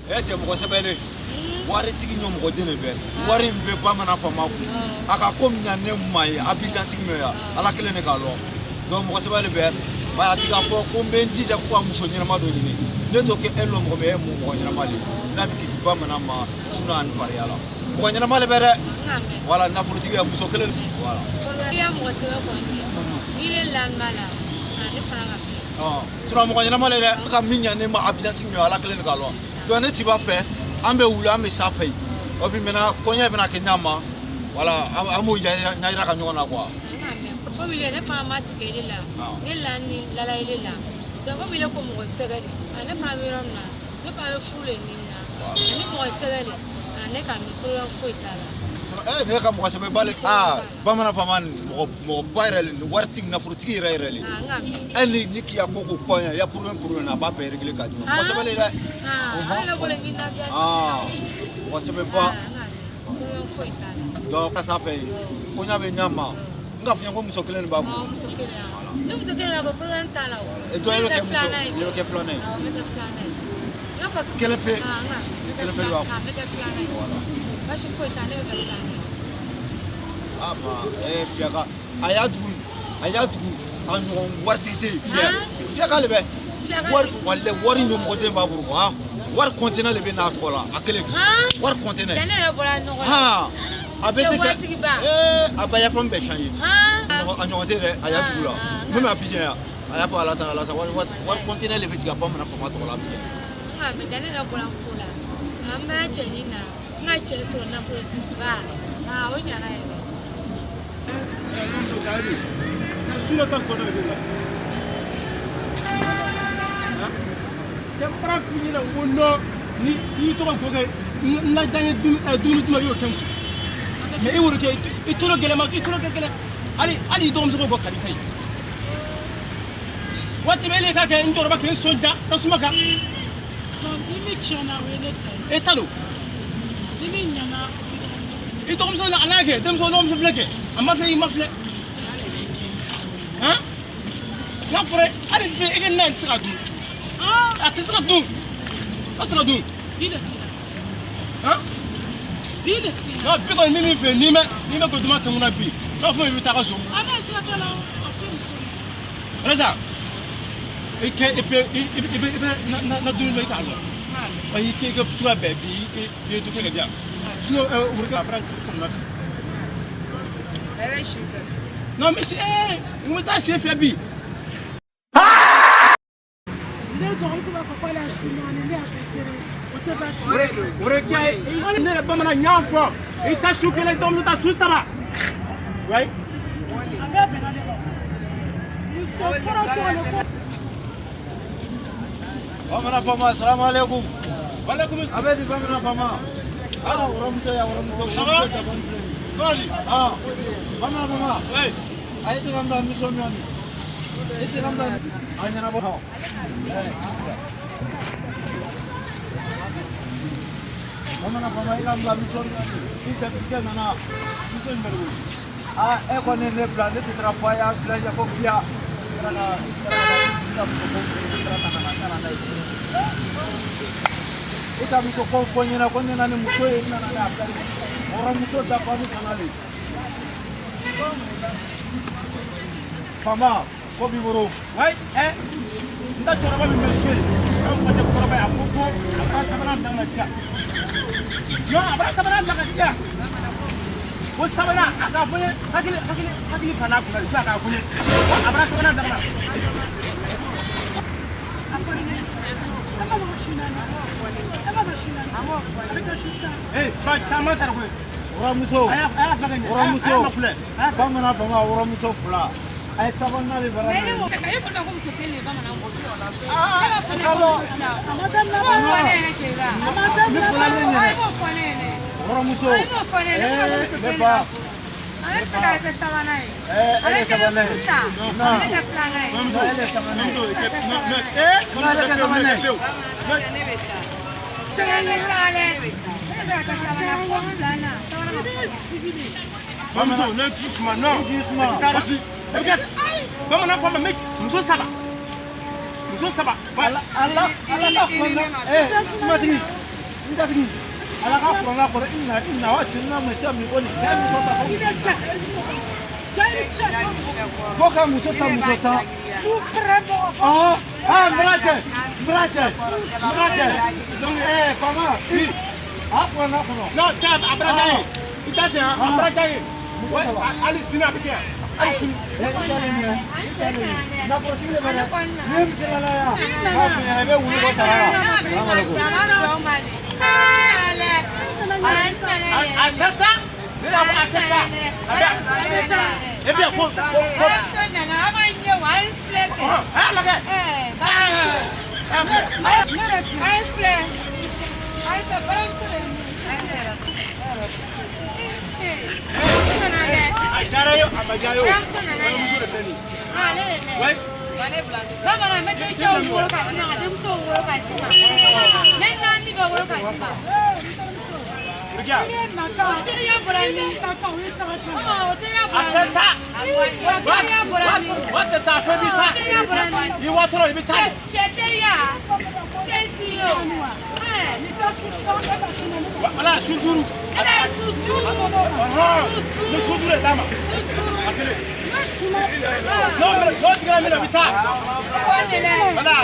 cɛ mɔgɔ sɛbɛlen wari tigi ɲɔmɔgɔ den de bɛ wari in bɛ bamanan fama kun a ka ko min ɲa ne ma ye a b'i dan sigi mɛ yan ala kelen de k'a lɔ donc mɔgɔ sɛbɛlen bɛ ba a ti ka fɔ ko n bɛ n jija ko ka muso ɲɛnama dɔ ɲini ne to kɛ e lɔ mɔgɔ bɛ e mɔgɔ ɲɛnama de n'a bɛ k'i di bamanan ma sinɔ ani fariya la mɔgɔ ɲɛnama de bɛ dɛ voilà nafolotigi ye muso kelen voilà i ya mɔgɔ sɛbɛ kɔni n'i le lamɛn la ne fana ka sinon mɔgɔ ɲɛnama le dɛ ka min ɲa ne ma a b'i dan sigi mɛ ala kelen de k'a lɔ donc ne ti b'a fɛ an bɛ wuli an bɛ sa fɛ o bi maintenant kɔɲɔ bɛna kɛ ɲa ma voilà an b'o ɲajira ka ɲɔgɔn na quoi komi ne fana ma tigɛ ile la ne la ni lala ile la donc komi ile ko mɔgɔ sɛbɛ de ne fana bɛ yɔrɔ min na ne fana bɛ furu le ɲini na ani mɔgɔ sɛbɛ de ne ka mi problème foyi t'a la ne ka mɔgɔ sɛbɛ bale bamanan fama mɔgɔ ba yɛrɛ le waritigi nafolotigi yɛrɛ yɛrɛ le ni k'i ya ko kɔɲɔ ya problème na a b'a bɛɛ régler ka di mɔgɔ sɛbɛ le dɛ mɔgɔ sɛbɛ ba problème foyi t'a la donc ka sa fɛ kɔɲɔ bɛ ɲa ma n ka fɔ ko muso kelen de b'a bolo muso kelen ni muso kelen la problème t'a la et donc il bɛ kɛ filanan ye n'a fɔ kelen pe kelen pe b'a bɛ kɛ filanan ye basi foyi t'a ne bɛ kɛ filanan ye fiyaka a y'a dugu a ɲɔgɔn waritigi tɛ yen fiyaka le bɛ wari ɲɛmɔgɔden b'a bolo wari kɔntena le bɛ n'a tɔgɔ la a kelen wari kɔntena ne yɛrɛ bɔra ɲɔgɔn na a bɛ se ka a ba yafan bɛɛ changer a ɲɔgɔn tɛ dɛ a y'a dugu la même a Abidjan yan a y'a fɔ ala ta ala sa wari kɔntena le bɛ tigɛ bamanan fama tɔgɔ la Abidjan mais ne yɛrɛ bɔra fo la an bɛna cɛ ɲini na n ka cɛ sɔrɔ nafolotigi ba o ɲana yɛrɛ Kɛmara fini na ko no ni to ko ke na janye dunu tuma yo kan mais e wuro ke i to lo gelema i to lo gele ali do mso ko kali kai wati bele ka ke ndoro ba ke sonja ta suma ka donc imi chana wele kai e talo imi nyana i to mso na alage dem so no mso fleke amma fe ma fle hein na fure ali se e gen na tsaka du a tɛ se ka dun a se ka dun bi de sina han bi de sina non bi kɔni min fɛ n'i mɛ ko duma tɛŋuna bi n'a fɔ i bɛ taa ka so a bɛ sira tɛ la a fɔ muso alisa i bɛ na dun bɛ i t'a lɔ wa i kɛ cogoya bɛɛ bi i ye to kɛ ka di yan sinon wuli ka fara kɔnɔna fɛ bɛɛ bɛ si fɛ non mais n bɛ taa si fɛ bi ne dɔgɔmuso b'a fɔ k'ale y'a su naani ne y'a su kelen o tɛ ka su o de kɛ ne yɛrɛ bamanan ɲ'a fɔ i ta su kelen dɔgɔmuso ta su saba wayi a bɛɛ bɛnna ne ma muso fɔlɔ tɔgɔ de ko bamanan fama salamu alaikum waaleykum a bɛ di bamanan fama waramuso ya waramuso Koli bamanan fama oui a ye tɛgɛ bila mission min yani e tɛgɛ bila a ɲɛnabɔ bamanan fama i ka bila mission min yani i gatigikɛ nana mission in bɛ de wele e kɔni ne bila ne tɛ taara fɔ a y'a filɛ ko fiya i ka muso ko fɔ n ɲɛna ko ne na ni muso ye n nana ne a bila waramuso dafa ni fana le fama ko b'i bolo wayi n ta cɛkɔrɔba min bɛ so yen o ye fɔjɛ kɔrɔba ye a ko a b'a sabanan dan ka di yan non a b'a sabanan dan ka di yan o sabanan a k'a fɔ n ye hakili kana kunna de fo a k'a fɔ n ye a b'a sabanan dan ka a fɔ ne e ma mɔgɔ si naani e ma mɔgɔ si naani a bɛ kɛ su tan ba caman taara koyi waramuso a y'a fila kɛ ɲɛ waramuso a y'a ma kulɛ bamanan fama waramuso fila a ye sabanan de bara mais ne m'o kɛ e ko ko muso kelen bamanan ko ne b'a fɔ ne kalo a ma daminɛ ko fɔ ne yɛrɛ cɛ la a ma daminɛ fɔla ne ɲɛna e m'o fɔ ne yɛrɛ waramuso e m'o fɔ ne yɛrɛ ne ko muso ne kelen ba ale fɛ ka kɛ sabanan ye ele ye sabanan ye sisan ale kɛ filanan ye non ele ye sabanan ye non ale kɛ sabanan ye ne bɛ taa tɛgɛ ne taa dɛ ne bɛ ka kɛ sabanan ko filanan bamuso ne ti suma non ti suma taara si e bɛ kɛ bamanan fɔ ma mɛ muso saba ala ka kɔnɔ tumatigi ndagni ala ka ko na ko ina wa tinna mai sai mi goni da mi so ta ko ina cha ko ka mu so ta tu prebo mbrate donc comment après na kono non cha abradaye itate abradaye ali sina bike ali sina na ko tile bana nem tela ya ha be wulu ko sarara assalamu alaikum atata nira ko atata ada e bien fo na amanye wa inflate ha lage Ajayo, amajayo. Musuh tadi. Wait. Baba na mete chao woro ka na adem so woro ka sima. Men na ni ba woro ka sima. Regarde. Hotel ya bolami. Hotel ya bolami. Atata. Hotel ya bolami. What the ta fait bita. Hotel ya bolami. You want to bita. Cheteria. Tesio. Voilà, Sunduru. Ada suduru. Le Sunduru est dama. Appelez. Non, mais l'autre grand mais bita. Voilà.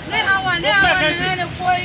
Ne awa ne koi.